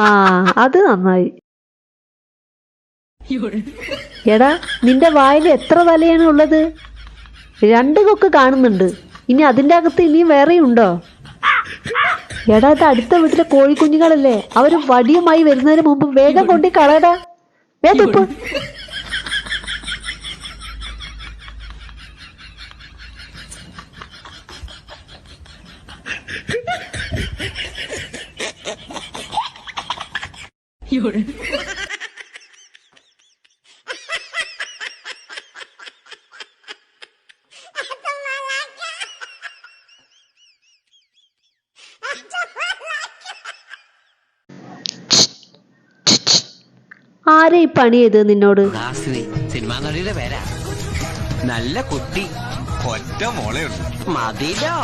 ആ അത് നന്നായി. എടാ നിന്റെ വായിൽ എത്ര തലയാണ് ഉള്ളത്? 2 കൊക്ക് കാണുന്നുണ്ട്. ഇനി അതിൻ്റെ അകത്ത് ഇനിയും വേറെയും ഉണ്ടോ? എടാ ഇത് അടുത്ത വീട്ടിലെ കോഴിക്കുഞ്ഞുങ്ങളല്ലേ, അവര് വടിയുമായി വരുന്നതിന് മുമ്പ് വേഗം കൊണ്ടി കളയടാ. വേഗപ്പ്. ആരെ ഈ പണി ചെയ്ത് നിന്നോട്? സിനിമാ നടിയുടെ പേരാ. നല്ല കുട്ടി, ഒറ്റ മോളെ മതിലോ.